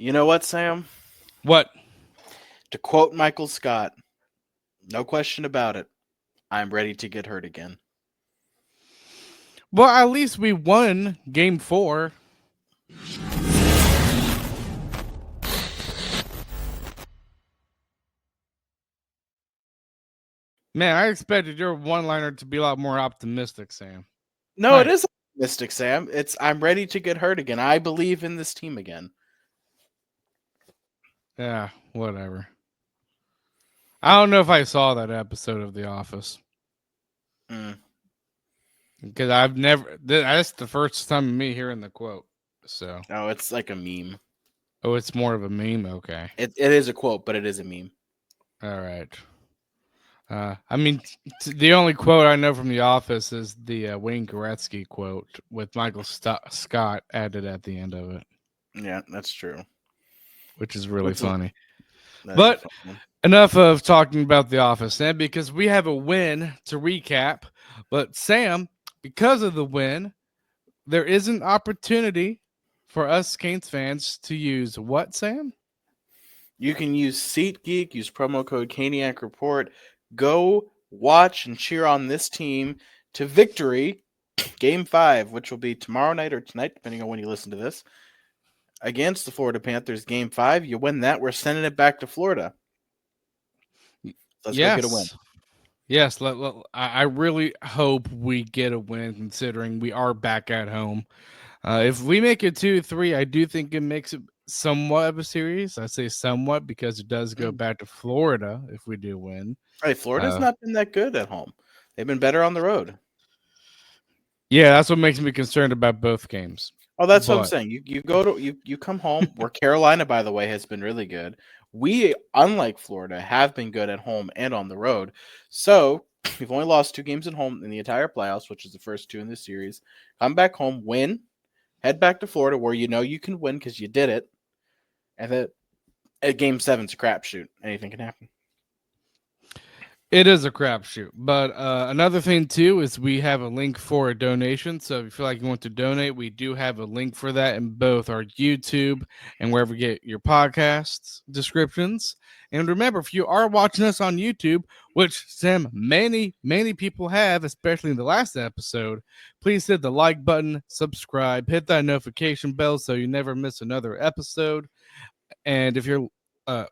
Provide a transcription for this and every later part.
You know what, Sam? What? To quote Michael Scott, no question about it, I'm ready to get hurt again. Well, at least we won game 4. Man, I expected your one-liner to be a lot more optimistic, Sam. No, it Right. is optimistic, Sam. It's I'm ready to get hurt again. I believe in this team again. Yeah, whatever. I don't know if I saw that episode of The Office Mm. because I've never. That's the first time of me hearing the quote. So, No, it's like a meme. oh, it's more of a meme. Okay, It is a quote, but it is a meme. all right. I mean, the only quote I know from The Office is the Wayne Gretzky quote with Michael Scott added at the end of it, Yeah, that's true. which is really Which is funny. that is a But fun one. enough of talking about The Office, Sam, because we have a win to recap. But Sam, because of the win, there is an opportunity for us Canes fans to use what, Sam? You can use SeatGeek, use promo code Caniac Report. Go watch and cheer on this team to victory, Game 5, which will be tomorrow night or tonight, depending on when you listen to this, against the Florida Panthers. Game 5, you win that, we're sending it back to Florida. Let's go get a win. Yes. Yes, I really hope we get a win considering we are back at home. If we make it 2-3, I do think it makes it somewhat of a series. I say somewhat because it does go back to Florida if we do win. Hey, Florida's Uh, not been that good at home. They've been better on the road. yeah, that's what makes me concerned about both games. Oh, that's what I'm But saying. You go to you come home where Carolina, by the way, has been really good. We, unlike Florida, have been good at home and on the road. So we've only lost 2 games at home in the entire playoffs, which is the first 2 in this series. Come back home, win, head back to Florida where you know you can win because you did it. And then at Game 7's a crapshoot. Anything can happen. it is a crapshoot. But another thing too is we have a link for a donation. So if you feel like you want to donate, we do have a link for that in both our YouTube and wherever you get your podcasts descriptions. And remember, if you are watching us on YouTube, which Sam, many people have, especially in the last episode, please hit the like button, subscribe, hit that notification bell so you never miss another episode. And if you're uh,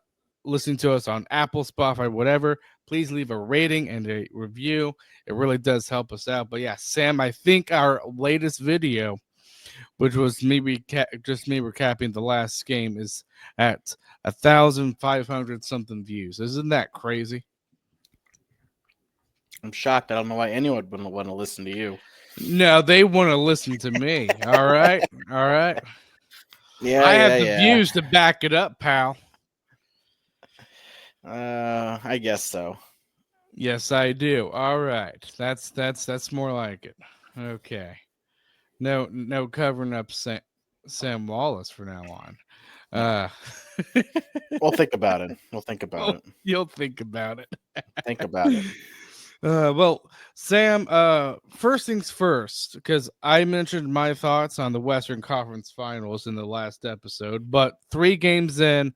listening to us on Apple, Spotify, whatever, please leave a rating and a review. It really does help us out. But yeah, Sam, I think our latest video, which was just me recapping the last game, is at 1,500 something views. Isn't that crazy? I'm shocked. I don't know why anyone would want to listen to you. No, they want to listen to me. All right. All right. Yeah, I yeah, have the yeah. views to back it up, pal. I guess so. Yes, I do. All right. That's more like it. Okay. No covering up Sam Wallace from now on. No. Uh We'll think about it. We'll think about it. You'll think about it. Think about it. Well, Sam, first things first, because I mentioned my thoughts on the Western Conference Finals in the last episode, but 3 games in,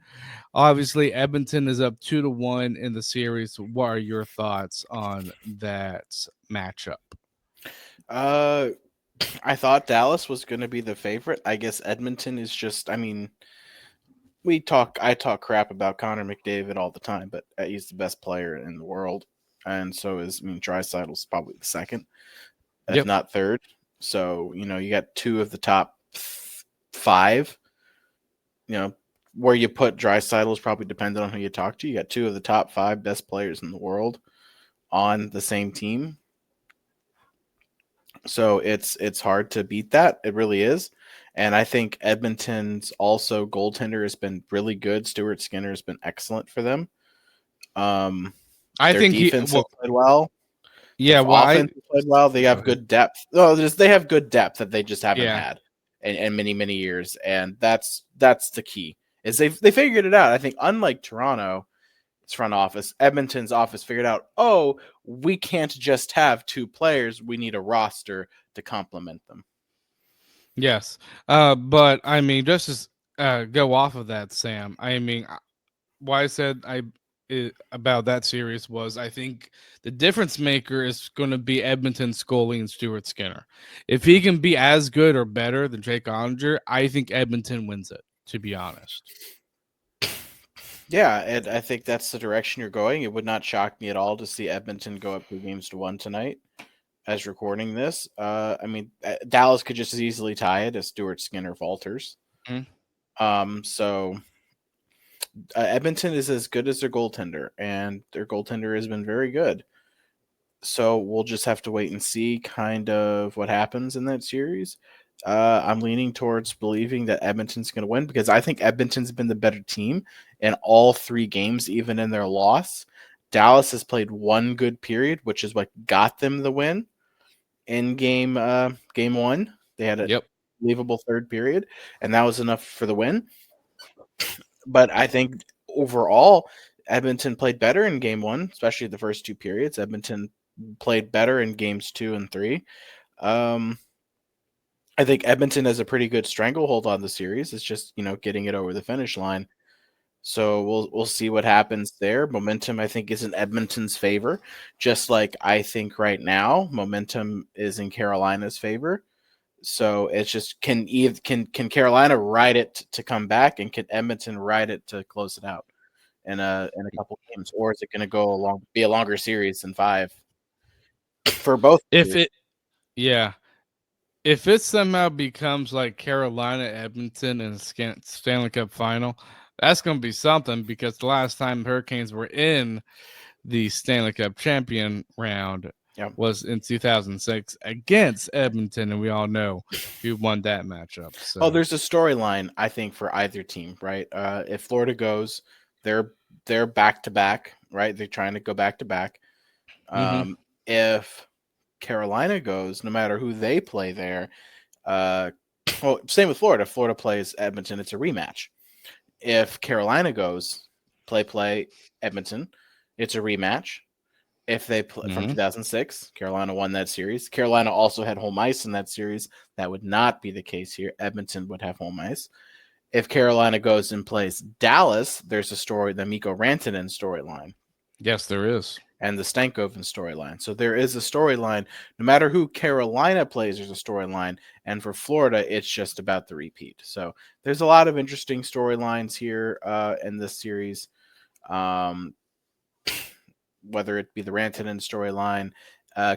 obviously Edmonton is up 2-1 in the series. What are your thoughts on that matchup? Uh, I thought Dallas was going to be the favorite. I guess Edmonton is just. I mean, I talk crap about Connor McDavid all the time, but he's the best player in the world, and so is. I mean, Draisaitl's probably the second, if Yep. not third. So you got 2 of the top 5. Where you put Draisaitl is probably dependent on who you talk to. You got 2 of the top 5 best players in the world on the same team. So it's hard to beat that. It really is. And I think Edmonton's also goaltender has been really good. Stuart Skinner has been excellent for them. I Their think defense has played well. Their yeah, well, offense has played well. They go have ahead. good depth. No, they have good depth that they just haven't Yeah. had in many years. And that's the key. Is they figured it out. I think unlike Toronto, its front office, Edmonton's office figured out, oh, we can't just have 2 players. We need a roster to complement them. Yes. But I mean, just as go off of that, Sam. I mean, why I said about that series was I think the difference maker is going to be Edmonton, Scully, and Stuart Skinner. If he can be as good or better than Jake Ottinger, I think Edmonton wins it. To be honest. Yeah, and I think that's the direction you're going. It would not shock me at all to see Edmonton go up 2-1 tonight. As recording this, I mean, Dallas could just as easily tie it as Stuart Skinner falters. Mhm. So Edmonton is as good as their goaltender, and their goaltender has been very good. So we'll just have to wait and see kind of what happens in that series. I'm leaning towards believing that Edmonton's going to win because I think Edmonton's been the better team in all 3 games, even in their loss. Dallas has played one good period, which is what got them the win in game 1. They had a Yep. believable third period, and that was enough for the win. But I think overall, Edmonton played better in game 1, especially the first 2 periods. Edmonton played better in games 2 and 3. Um, I think Edmonton has a pretty good stranglehold on the series. It's just getting it over the finish line. So we'll see what happens there. Momentum, I think, is in Edmonton's favor, just like I think right now momentum is in Carolina's favor. So it's just can Carolina ride it to come back, and can Edmonton ride it to close it out in a couple games, or is it going to be a longer series than 5 for both If series? it, yeah, if it somehow becomes like Carolina, Edmonton, and Stanley Cup final, that's going to be something because the last time Hurricanes were in the Stanley Cup champion round Yep. was in 2006 against Edmonton, and we all know who won that matchup. Oh, So, there's a storyline I think for either team, right? If Florida goes, they're back to back, right? They're trying to go back to back. mhm. If Carolina goes, no matter who they play there, well, same with Florida. If Florida plays Edmonton, it's a rematch. If Carolina goes, play Edmonton, it's a rematch. If they play from Mhm. 2006, Carolina won that series. Carolina also had home ice in that series. That would not be the case here. Edmonton would have home ice. If Carolina goes and plays Dallas, there's a story, the Mikko Rantanen storyline Yes, there is. and the Stankoven storyline. So there is a storyline. No matter who Carolina plays, there's a storyline. And for Florida, it's just about the repeat. So there's a lot of interesting storylines here in this series. Um, whether it be the Rantanen storyline,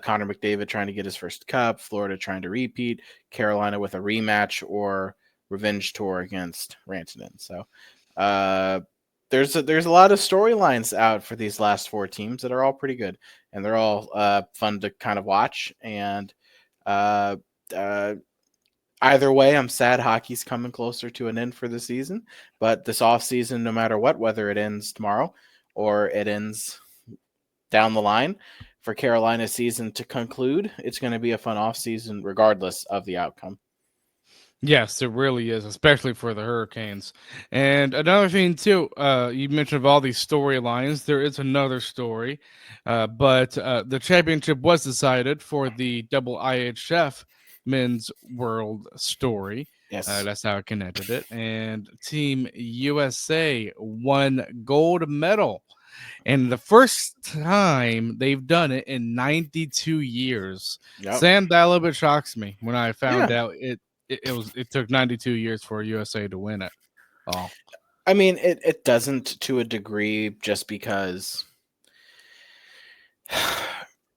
Connor McDavid trying to get his first cup, Florida trying to repeat, Carolina with a rematch or revenge tour against Rantanen. So there's a lot of storylines out for these last 4 teams that are all pretty good, and they're all fun to kind of watch. And uh, uh, either way, I'm sad hockey's coming closer to an end for the season. But this off season, no matter what, whether it ends tomorrow or it ends down the line for Carolina's season to conclude, it's going to be a fun off season regardless of the outcome. Yes, it really is, especially for the Hurricanes. And another thing too, you mentioned of all these storylines, there is another story, but the championship was decided for the double IHF men's world story. Yes. That's how I connected it. And Team USA won gold medal. And the first time they've done it in 92 years. Yep. Sam, that a little bit shocks me when I found Yeah. out it took 92 years for USA to win it. Oh, I mean, it doesn't to a degree just because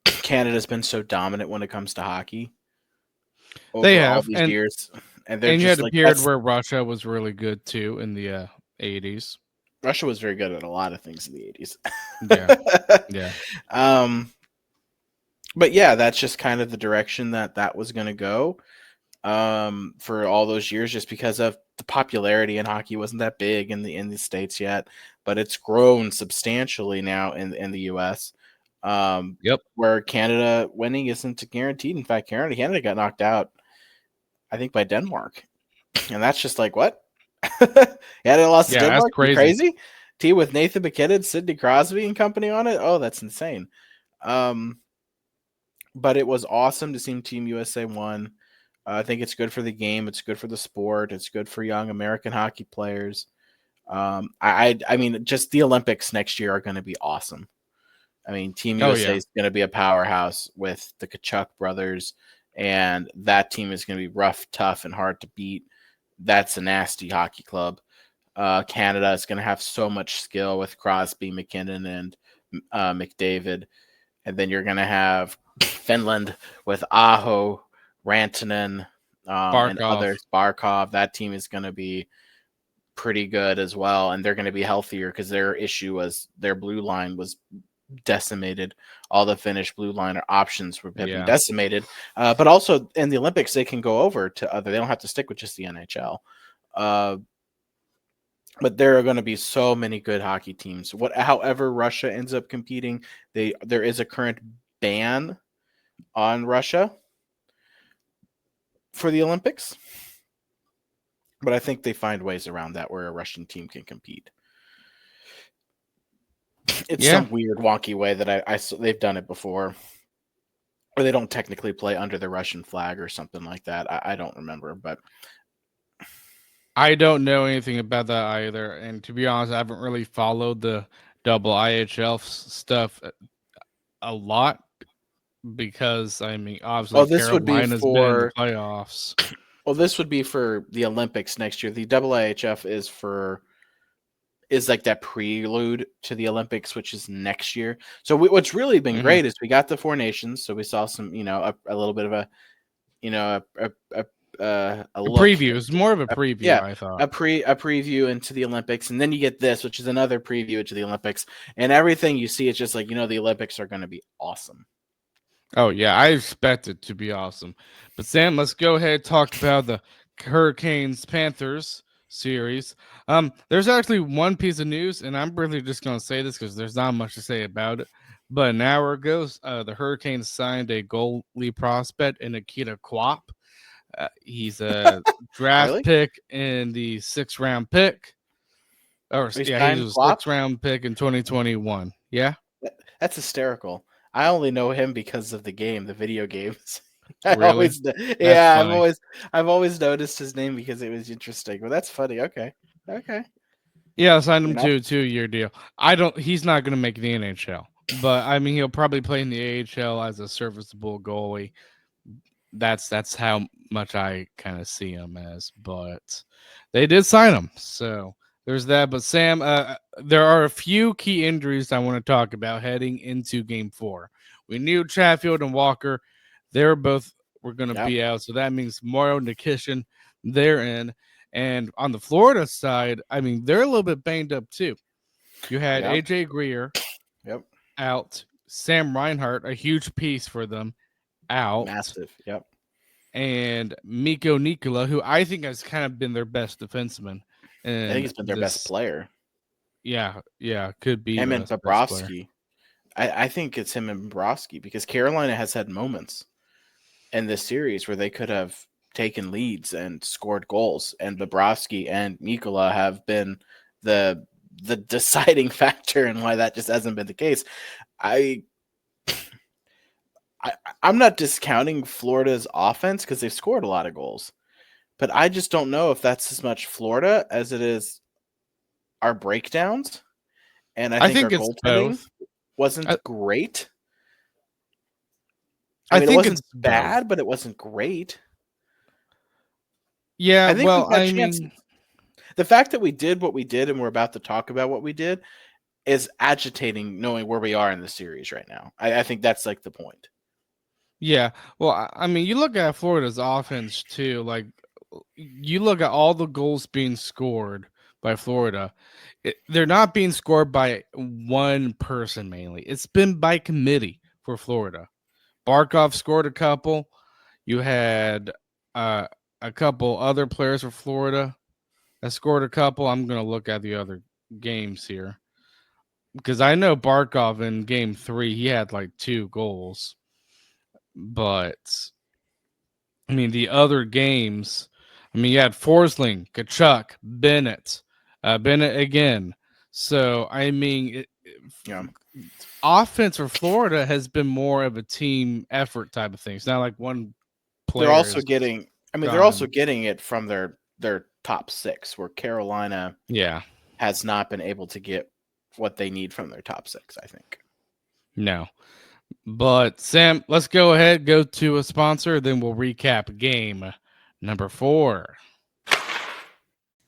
Canada's been so dominant when it comes to hockey they over all have, these years. And they're and you had just a like, period that's where Russia was really good too in the 80s. Russia was very good at a lot of things in the 80s. Yeah, yeah, um, but yeah, that's just kind of the direction that was going to go for all those years, just because of the popularity in hockey wasn't that big in the States yet, but it's grown substantially now in the US. yep, Where Canada winning isn't guaranteed. In fact, Canada got knocked out, I think, by Denmark. And that's just like, what? Canada lost to yeah. That's Denmark? You crazy. crazy? Team with Nathan McKinnon, Sidney Crosby and company on it? Oh, that's insane. But it was awesome to see Team USA won. I think it's good for the game. It's good for the sport. It's good for young American hockey players. I mean, just the Olympics next year are going to be awesome. I mean, Team Oh USA yeah, is going to be a powerhouse with the Kachuk brothers, and that team is going to be rough, tough, and hard to beat. That's a nasty hockey club. Canada is going to have so much skill with Crosby, McKinnon, and McDavid. And then you're going to have Finland with Aho, Rantanen, and Barkov. others. Barkov. That team is going to be pretty good as well. And they're going to be healthier because their issue was their blue line was decimated. All the Finnish blue liner options have been Yeah, decimated. But also in the Olympics, they can go over to other. They don't have to stick with just the NHL. Uh, but there are going to be so many good hockey teams. However, Russia ends up competing, there is a current ban on Russia for the Olympics. But I think they find ways around that where a Russian team can compete. It's yeah. some weird, wonky way that they've done it before, or they don't technically play under the Russian flag or something like that. I don't remember, but I don't know anything about that either, and to be honest, I haven't really followed the double IHL stuff a lot because I mean, obviously oh, this would be Carolina's been in the for playoffs. this would be for the Olympics next year. The IIHF is like that prelude to the Olympics, which is next year. So what's really been Hmm. great is we got the four nations. So we saw some, a little bit of a, a A look, preview. It's more of a preview, yeah, I thought. a preview into the Olympics, and then you get this, which is another preview into the Olympics, and everything you see, it's just like the Olympics are going to be awesome. Oh yeah, I expect it to be awesome. But Sam, let's go ahead and talk about the Hurricanes Panthers series. There's actually one piece of news, and I'm really just gonna say this because there's not much to say about it. But an hour ago, the Hurricanes signed a goalie prospect in Nikita Quap. He's a draft Really? pick in the 6th round pick. Or We yeah, he signed was a Klopp? 6th round pick in 2021. Yeah, That's hysterical. I only know him because of the game, the video games. I really? always, That's yeah, funny. I've always noticed his name because it was interesting. But that's funny. Okay, okay. Yeah, I signed him And to a 2-year deal. He's not going to make the NHL, but I mean, he'll probably play in the AHL as a serviceable goalie. That's how much I kind of see him as. But they did sign him, so there's that. But Sam, there are a few key injuries I want to talk about heading into Game 4. We knew Chatfield and Walker; they're both were going to yeah, be out, so that means Morrow, Nikishin, they're in. And on the Florida side, I mean, they're a little bit banged up too. You had yeah, AJ Greer yep, out, Sam Reinhart, a huge piece for them, out, massive. Yep. and Miko Nikola, who I think has kind of been their best defenseman. I think And he's been their best this, player. yeah, could be Him the and best player. Bobrovsky. I think it's him and Bobrovsky because Carolina has had moments in this series where they could have taken leads and scored goals, and Bobrovsky and Mikola have been the deciding factor in why that just hasn't been the case. I, I I'm not discounting Florida's offense because they've scored a lot of goals, but I just don't know if that's as much Florida as it is our breakdowns, and I I think our think it's goaltending both. wasn't I, great. I I mean, it think wasn't it's both. bad, but it wasn't great. Yeah, I think well, we've had I chances. mean, The fact that we did what we did and we're about to talk about what we did is agitating knowing where we are in the series right now. I think that's like the point. yeah, well, I mean, you look at Florida's offense too. Like, you look at all the goals being scored by Florida, they're not being scored by one person mainly. It's been by committee for Florida. Barkov scored a couple. You had uh, a couple other players for Florida that scored a couple. I'm going to look at the other games here because I know Barkov in game 3, he had like 2 goals. But I mean, the other games, I mean, you had Forsling, Kachuk, Bennett, Bennett again. So, I mean, Yeah. offense for Florida has been more of a team effort type of thing. It's not like one They're player also is. getting I mean, they're also gone. getting it from their top 6, where Carolina Yeah, has not been able to get what they need from their top 6, I think. no. But Sam, let's go ahead, go to a sponsor, then we'll recap game number 4.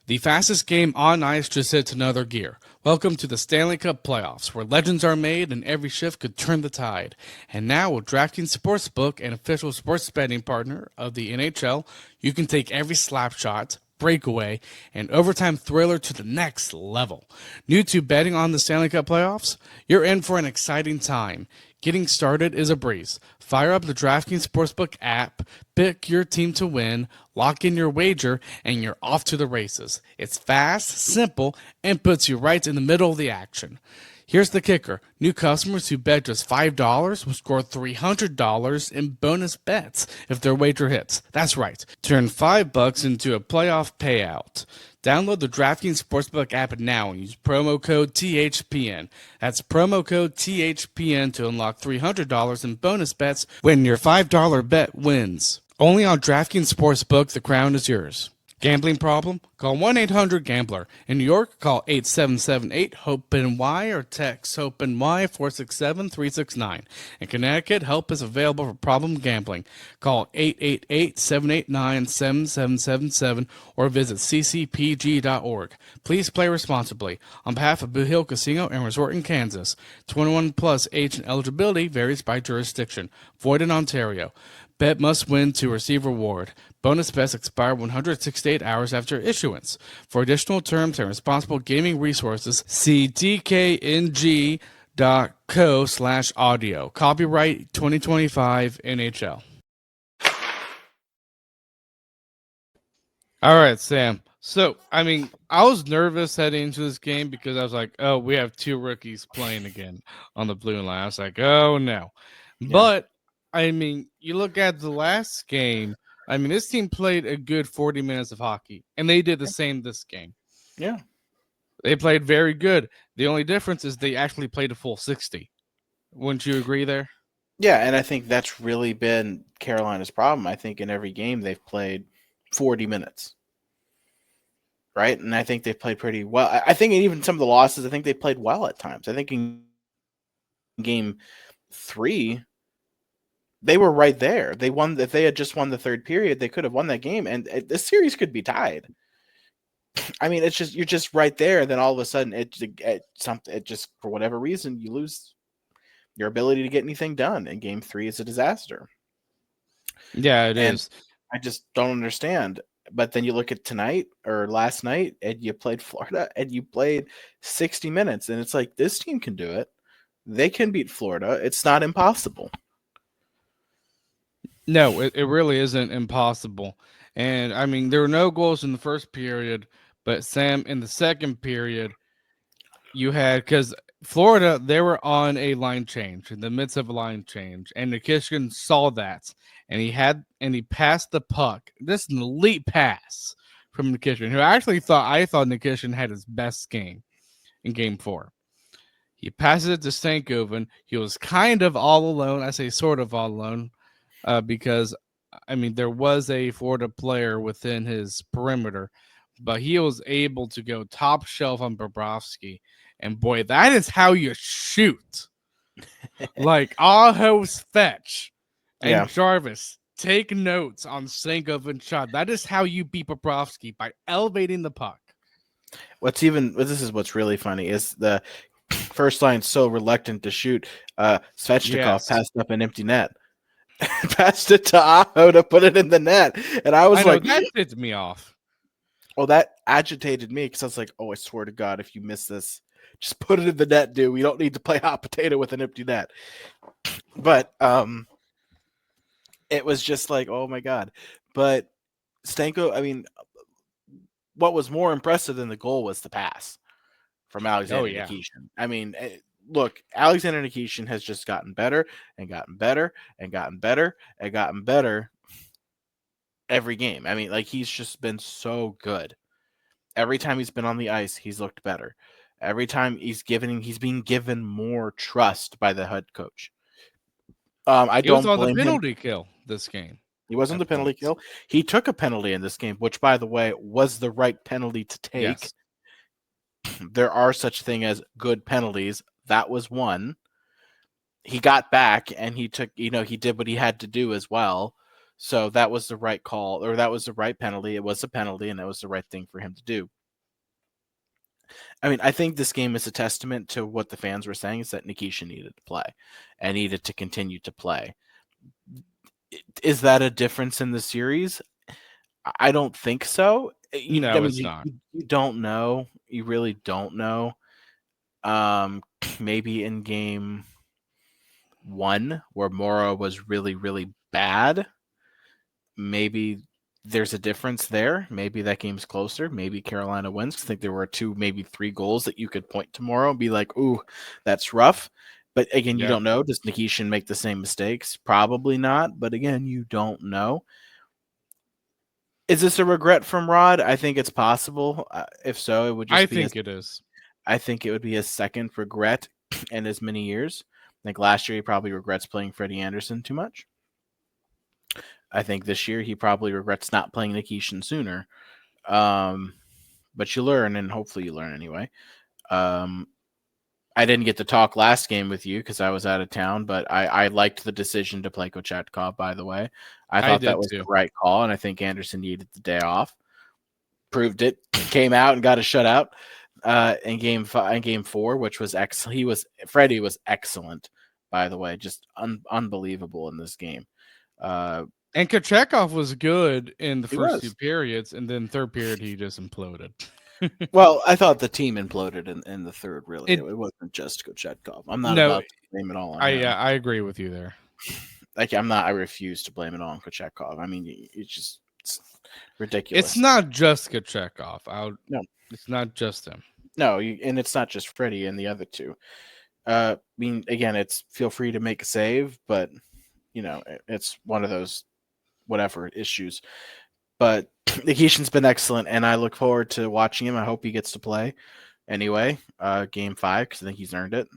The fastest game on ice just hits another gear. Welcome to the Stanley Cup playoffs, where legends are made and every shift could turn the tide. And now with DraftKings Sportsbook, an official sports betting partner of the NHL, you can take every slap shot, breakaway, and overtime thriller to the next level. New to betting on the Stanley Cup playoffs? You're in for an exciting time. Getting started is a breeze. Fire up the DraftKings Sportsbook app, pick your team to win, lock in your wager, and you're off to the races. It's fast, simple, and puts you right in the middle of the action. Here's the kicker. New customers who bet just $5 will score $300 in bonus bets if their wager hits. That's right. Turn $5 into a playoff payout. Download the DraftKings Sportsbook app now and use promo code THPN. That's promo code THPN to unlock $300 in bonus bets when your $5 bet wins. Only on DraftKings Sportsbook, the crown is yours. Gambling problem? Call 1-800-GAMBLER. In New York, call 877-8-HOPE-NY or text HOPE-NY 467-369. In Connecticut, help is available for problem gambling. Call 888-789-7777 or visit ccpg.org. Please play responsibly. On behalf of Blue Hill Casino and Resort in Kansas, 21 plus age and eligibility varies by jurisdiction. Void in Ontario. Bet must win to receive reward. Bonus bets expire 168 hours after issuance. For additional terms and responsible gaming resources, see dkng.co/audio. Copyright 2025 NHL. All right, Sam. So, I mean, I was nervous heading into this game because I was like, oh, we have 2 rookies playing again on the blue line. I was like, oh, no. Yeah. But, I mean, you look at the last game, I mean, this team played a good 40 minutes of hockey, and they did the same this game. Yeah. They played very good. The only difference is they actually played a full 60. Wouldn't you agree there? Yeah, and I think that's really been Carolina's problem. I think in every game they've played 40 minutes. Right? And I think they've played pretty well. I think even some of the losses, I think they played well at times. I think in game 3, they were right there. They won. If they had just won the third period, they could have won that game, and this series could be tied. I mean, it's just you're just right there. Then all of a sudden, it just for whatever reason you lose your ability to get anything done. And game 3 is a disaster. Yeah, it And is. I just don't understand. But then you look at tonight or last night, and you played Florida, and you played 60 minutes, and it's like this team can do it. They can beat Florida. It's not impossible. No, it really isn't impossible. And I mean, there were no goals in the first period, but Sam, in the second period, you had because Florida, they were on a line change in the midst of a line change, and Nikishin saw that, and he passed the puck. This is an elite pass from Nikishin, who I thought Nikishin had his best game in game 4. He passes it to Stankoven. He was kind of all alone. I say sort of all alone because, I mean, there was a Florida player within his perimeter, but he was able to go top shelf on Bobrovsky. And boy, that is how you shoot. Like Aho's fetch and Yeah. Jarvis take notes on Stankoven's shot. That is how you beat Bobrovsky, by elevating the puck. This is what's really funny is the first line so reluctant to shoot. Svechnikov Yes. passed up an empty net, passed it to Aho to put it in the net, and I was I know, like, that tipped me off. "Well, that agitated me because I was like, oh, I swear to God, if you miss this, just put it in the net, dude. We don't need to play hot potato with an empty net." But it was just like, oh my God. But Stanko, I mean, what was more impressive than the goal was the pass from Alexander yeah. Nikishin. I mean, look, Alexander Nikishin has just gotten better and gotten better and gotten better and gotten better every game. I mean, like he's just been so good. Every time he's been on the ice, he's looked better. Every time he's being given more trust by the head coach. I He was don't on the blame him. penalty kill this game. He wasn't at the penalty points. kill. He took a penalty in this game, which, by the way, was the right penalty to take. Yes. There are such thing as good penalties. That was one. He got back and he took, he did what he had to do as well. So that was the right call, or that was the right penalty. It was a penalty, and that was the right thing for him to do. I mean, I think this game is a testament to what the fans were saying, is that Nikisha needed to play and needed to continue to play. Is that a difference in the series? I don't think so. No, it's not. You don't know. You really don't know. Maybe in game 1, where Mora was really, really bad, maybe there's a difference there. Maybe that game's closer. Maybe Carolina wins. I think there were 2, maybe 3 goals that you could point tomorrow and be like, ooh, that's rough. But again, you Yeah. don't know. Does Nikishin make the same mistakes? Probably not. But again, you don't know. Is this a regret from Rod? I think it's possible. If so, it would just I be think it is. I think it would be his second regret in as many years. I think last year he probably regrets playing Freddie Anderson too much. I think this year he probably regrets not playing Nikishin sooner. But you learn, and hopefully you learn anyway. I didn't get to talk last game with you because I was out of town, but I liked the decision to play Kochetkov, by the way. I I thought that did was too. the right call, and I think Anderson needed the day off. Proved it. Came out and got a shutout in game 4, which was excellent. Freddie was excellent, by the way, just unbelievable in this game. And Kochetkov was good in the He first 2 was. periods, and then third period he just imploded. Well, I thought the team imploded in the third. Really, It it wasn't just Kochetkov. I'm not no, about to blame it all on him. I agree with you there. Like I'm not. I refuse to blame it all on Kochetkov. I mean, it's ridiculous. It's not just Kochetkov. No, It's not just him. no, and it's not just Freddie and the other 2. I mean, again, it's feel free to make a save, but it's one of those whatever issues. But Nikishin's been excellent, and I look forward to watching him. I hope he gets to play anyway, game 5, because I think he's earned it.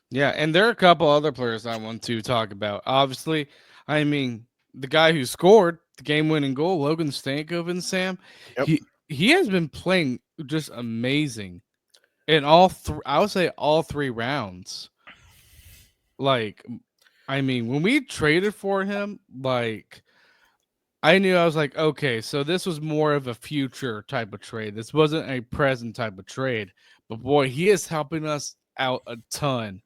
Yeah, and there are a couple other players I want to talk about. Obviously, I mean, the guy who scored the game-winning goal, Logan Stankoven, Sam, Yep. he has been playing just amazing in I would say all 3 rounds. Like, I mean, when we traded for him, like, I knew I was like, okay, so this was more of a future type of trade. This wasn't a present type of trade. But boy, he is helping us out a ton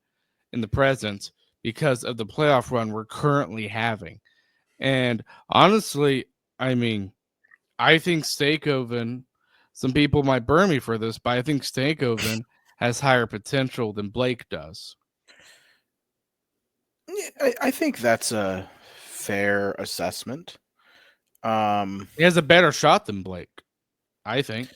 in the present because of the playoff run we're currently having. And honestly, I mean, I think Stankoven, some people might burn me for this, but I think Stankoven has higher potential than Blake does. I think that's a fair assessment. He has a better shot than Blake, I think.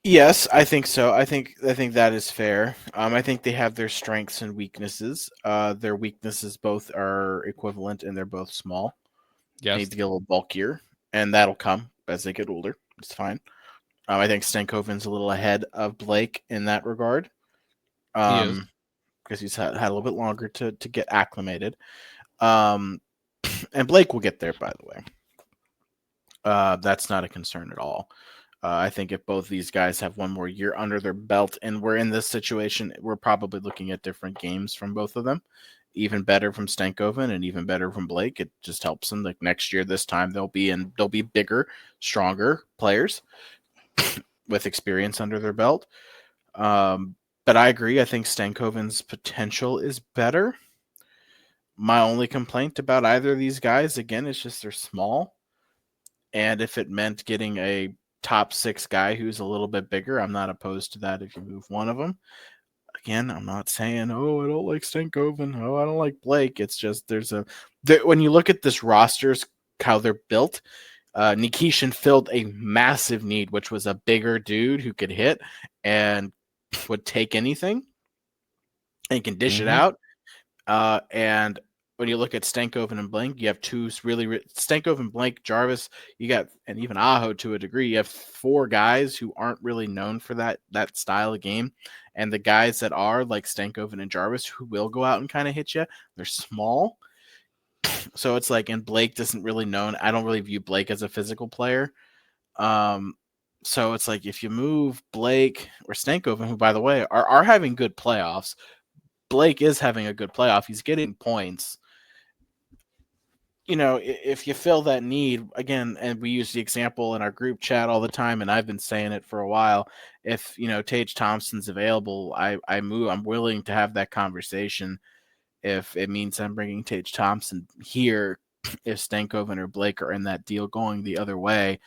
Yes, I think so. I think that is fair. I think they have their strengths and weaknesses. Their weaknesses both are equivalent, and they're both small. They Yes. need to get a little bulkier, and that'll come as they get older. It's fine. I think Stankoven's a little ahead of Blake in that regard. He is. Because he's had a little bit longer to get acclimated. And Blake will get there, by the way. That's not a concern at all. I think if both these guys have one more year under their belt and we're in this situation, we're probably looking at different games from both of them. Even better from Stankoven and even better from Blake. It just helps them. Like next year, this time they'll be bigger, stronger players with experience under their belt. But I agree. I think Stankoven's potential is better. My only complaint about either of these guys, again, is just they're small. And if it meant getting a top 6 guy who's a little bit bigger, I'm not opposed to that if you move one of them. Again, I'm not saying, oh, I don't like Stankoven. Oh, I don't like Blake. It's just when you look at this rosters, how they're built, Nikishin filled a massive need, which was a bigger dude who could hit and would take anything and can dish it out. And when you look at Stankoven and Blank, you have 2 really Stankoven, Blank, Jarvis. You got, and even Aho to a degree. You have 4 guys who aren't really known for that style of game, and the guys that are like Stankoven and Jarvis who will go out and kind of hit you. They're small. So it's like, and Blake doesn't really known. I don't really view Blake as a physical player. Um, so it's like if you move Blake or Stankoven, who by the way are having good playoffs. Blake is having a good playoff. He's getting points. If you fill that need again, and we use the example in our group chat all the time, and I've been saying it for a while. If Tage Thompson's available, I'm willing to have that conversation. If it means I'm bringing Tage Thompson here, if Stankoven or Blake are in that deal going the other way,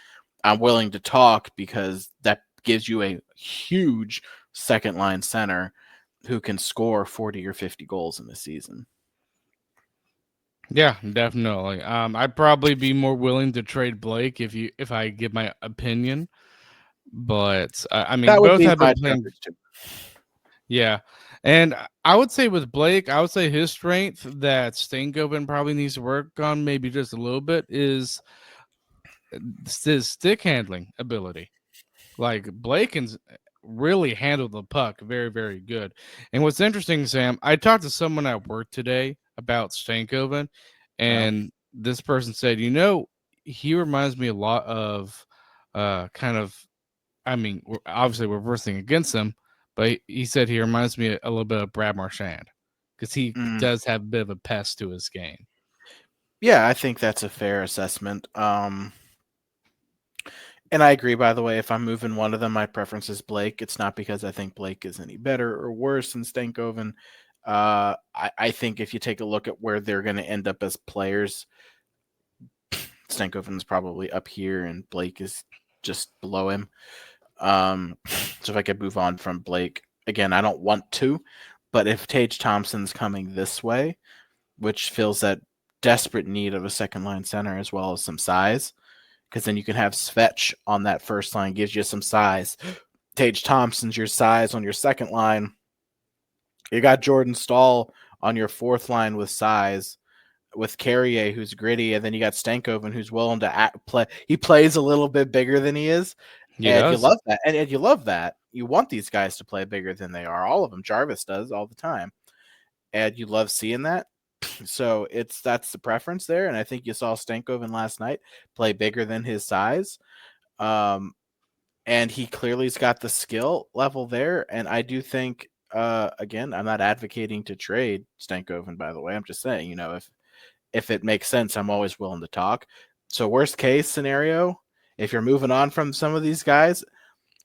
I'm willing to talk because that gives you a huge second line center who can score 40 or 50 goals in the season. Yeah, definitely. I'd probably be more willing to trade Blake if I give my opinion, but I mean, That would both be have my been playing. preference too. Yeah, and I would say with Blake, I would say his strength that Stankoven probably needs to work on maybe just a little bit is his stick handling ability. Like Blake can really handle the puck very, very good. And what's interesting, Sam, I talked to someone at work today about Stankoven, Yeah. and this person said, he reminds me a lot of kind of, I mean, obviously we're versing against him, but he said he reminds me a little bit of Brad Marchand because he Mm. does have a bit of a pest to his game. Yeah, I think that's a fair assessment. And I agree, by the way, if I'm moving one of them, my preference is Blake. It's not because I think Blake is any better or worse than Stankoven. I think if you take a look at where they're going to end up as players, Stankoven's probably up here and Blake is just below him. So if I could move on from Blake, again, I don't want to, but if Tage Thompson's coming this way, which fills that desperate need of a second line center as well as some size, because then you can have Svetch on that first line, gives you some size. Tage Thompson's your size on your second line. You got Jordan Stahl on your fourth line with size, with Carrier who's gritty, and then you got Stankoven who's willing to play. He plays a little bit bigger than he is, He and you does. love that. And you love that. You want these guys to play bigger than they are. All of them. Jarvis does all the time, and you love seeing that. So that's the preference there, and I think you saw Stankoven last night play bigger than his size. And he clearly's got the skill level there. And I do think, again, I'm not advocating to trade Stankoven, by the way. I'm just saying, if it makes sense, I'm always willing to talk. So worst case scenario, if you're moving on from some of these guys,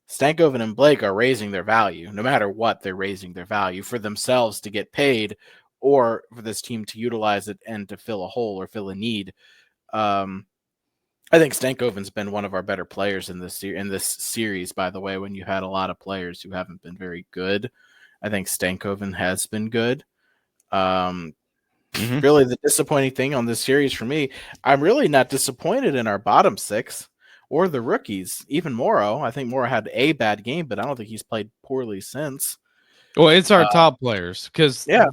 Stankoven and Blake are raising their value. No matter what, they're raising their value for themselves to get paid or for this team to utilize it and to fill a hole or fill a need. I think Stankoven's been one of our better players in this series. By the way, when you had a lot of players who haven't been very good, I think Stankoven has been good. Really, the disappointing thing on this series for me, I'm really not disappointed in our bottom six or the rookies. Even Morrow, I think Morrow had a bad game, but I don't think he's played poorly since. Well, it's our top players because Yeah,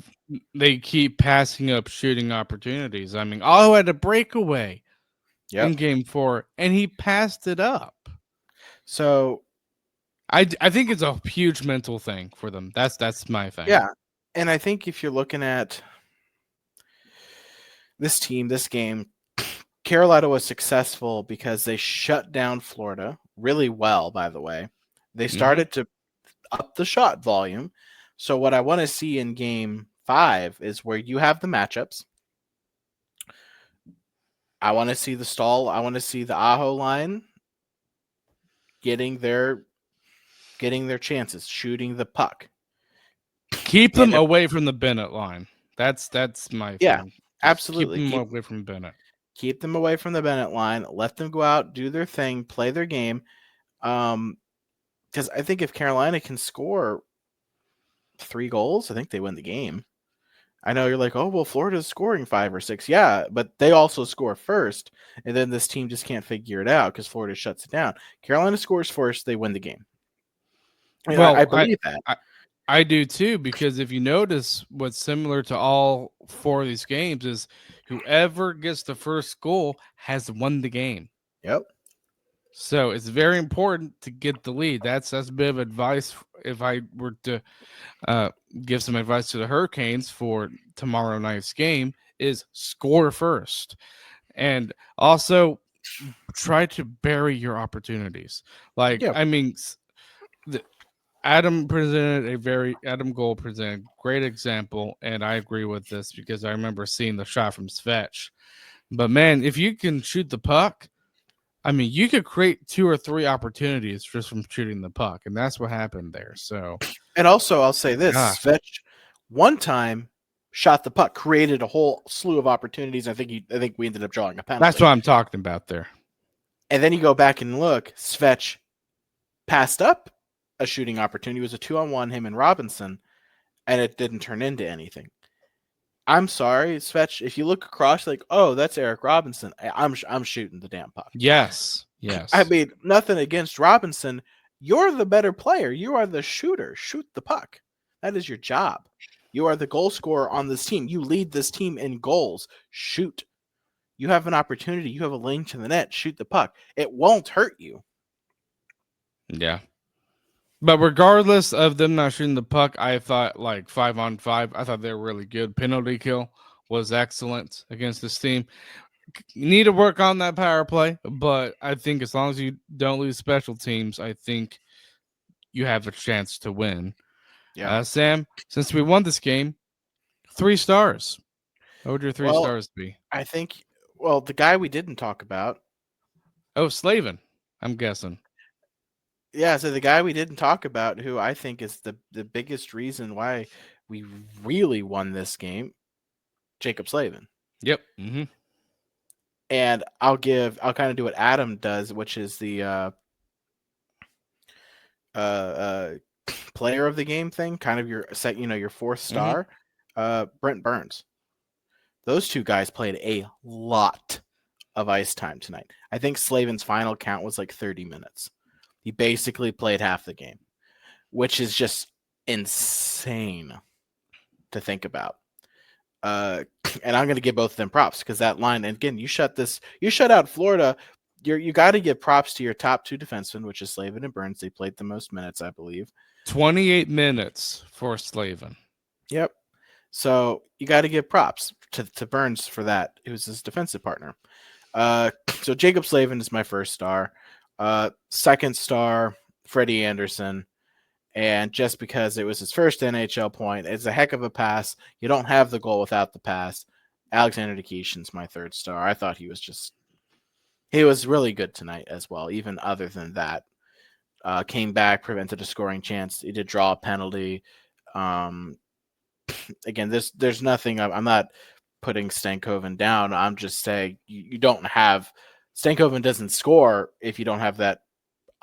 they keep passing up shooting opportunities. I mean, Aho had a breakaway in yep. game 4, and he passed it up. So I think it's a huge mental thing for them. That's my thing. yeah, and I think if you're looking at this team, this game, Carolina was successful because they shut down Florida really well, by the way. They started to up the shot volume. So what I want to see in game 5 is where you have the matchups. I want to see the Stall. I want to see the Aho line getting their chances, shooting the puck. Keep them away from the Bennett line. That's my yeah, thing. absolutely. Keep them away from Bennett. Keep them away from the Bennett line. Let them go out, do their thing, play their game. Because I think if Carolina can score 3 goals, I think they win the game. I know you're like, oh, well, Florida's scoring 5 or 6. Yeah, but they also score first, and then this team just can't figure it out because Florida shuts it down. Carolina scores first, they win the game. And Well, I believe that. I do too, because if you notice what's similar to all 4 of these games is whoever gets the first goal has won the game. Yep. So it's very important to get the lead. That's a bit of advice if I were to give some advice to the Hurricanes for tomorrow night's game is score first. And also try to bury your opportunities. Like, Yeah. I mean, Adam Gold presented a great example, and I agree with this because I remember seeing the shot from Svetch. But man, if you can shoot the puck, I mean, you could create 2 or 3 opportunities just from shooting the puck, and that's what happened there. So, And also, I'll say this: gosh, Svetch one time shot the puck, created a whole slew of opportunities. I think we ended up drawing a that's penalty. what I'm talking about there. And then you go back and look, Svetch passed up a shooting opportunity. It was a 2-on-1, him and Robinson, and it didn't turn into anything. I'm sorry, Svetch. If you look across, like, oh, that's Eric Robinson. I'm shooting the damn puck. Yes, I yes, mean, nothing against Robinson. You're the better player. You are the shooter. Shoot the puck. That is your job. You are the goal scorer on this team. You lead this team in goals. Shoot. You have an opportunity. You have a lane to the net. Shoot the puck. It won't hurt you. yeah. But regardless of them not shooting the puck, I thought like 5-on-5, I thought they were really good. Penalty kill was excellent against this team. You need to work on that power play, but I think as long as you don't lose special teams, I think you have a chance to win. Yeah. Sam, since we won this game, 3 stars. What would your 3 Well, stars be? I think, well, the guy we didn't talk about. Oh, Slavin, I'm guessing. Yeah, so the guy we didn't talk about, who I think is the biggest reason why we really won this game, Jacob Slavin. Yep. Mm-hmm. And I'll kind of do what Adam does, which is the player of the game thing, kind of your set, your 4th star, Brent Burns. Those two guys played a lot of ice time tonight. I think Slavin's final count was like 30 minutes. He basically played half the game, which is just insane to think about. And I'm going to give both of them props because that line, and again, you shut out Florida. You got to give props to your top 2 defensemen, which is Slavin and Burns. They played the most minutes, I believe. 28 minutes for Slavin. Yep. So you got to give props to Burns for that, who's his defensive partner. So Jacob Slavin is my 1st star. 2nd star, Freddie Anderson. And just because it was his first NHL point, it's a heck of a pass. You don't have the goal without the pass. Alexander Nikishin's my 3rd star. I thought he was really good tonight as well, even other than that. Came back, prevented a scoring chance. He did draw a penalty. Again, there's nothing. I'm not putting Stankoven down. I'm just saying you don't have Stankoven doesn't score if you don't have that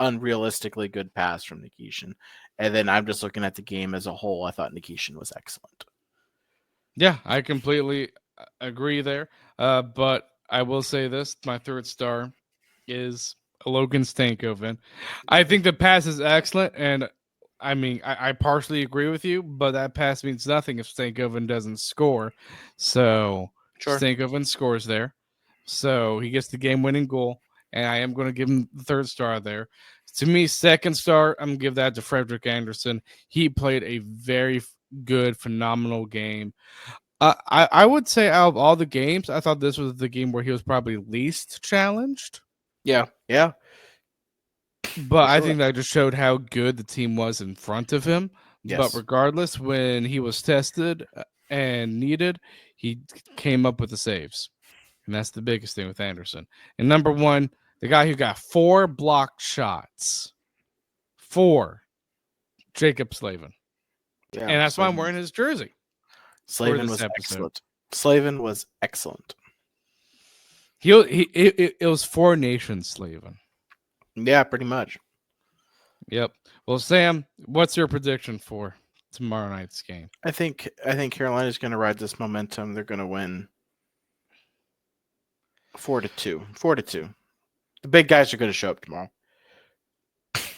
unrealistically good pass from Nikishin. And then I'm just looking at the game as a whole. I thought Nikishin was excellent. Yeah, I completely agree there. But I will say this: my 3rd star is Logan Stankoven. I think the pass is excellent, and I mean, I partially agree with you, but that pass means nothing if Stankoven doesn't score. So Sure. Stankoven scores there. So he gets the game-winning goal, and I am going to give him the 3rd star there. To me, 2nd star, I'm going to give that to Frederick Anderson. He played a very good, phenomenal game. I would say out of all the games, I thought this was the game where he was probably least challenged. Yeah. But I sure. think that just showed how good the team was in front of him. Yes. But regardless, when he was tested and needed, he came up with the saves. And that's the biggest thing with Anderson. And number 1, the guy who got 4 blocked shots. 4. Jacob Slavin. Yeah, and that's why I'm wearing his jersey. Slavin was excellent. Slavin was excellent. It was 4 nations, Slavin. Yeah, pretty much. Yep. Well, Sam, what's your prediction for tomorrow night's game? I think Carolina's going to ride this momentum. They're going to win 4-2. 4-2. The big guys are going to show up tomorrow.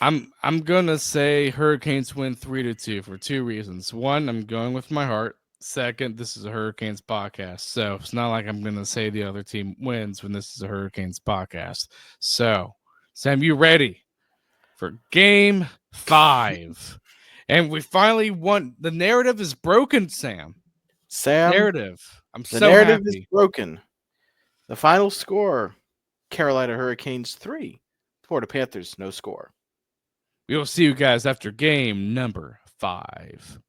I'm gonna say Hurricanes win 3-2 for 2 reasons. 1, I'm going with my heart. 2nd, this is a Hurricanes podcast, so it's not like I'm gonna say the other team wins when this is a Hurricanes podcast. So, Sam, you ready for Game 5? And we finally won. The narrative is broken, Sam. Sam, Narrative. I'm the so narrative is happy. broken. The final score: Carolina Hurricanes 3, Florida Panthers no score. We will see you guys after game number 5.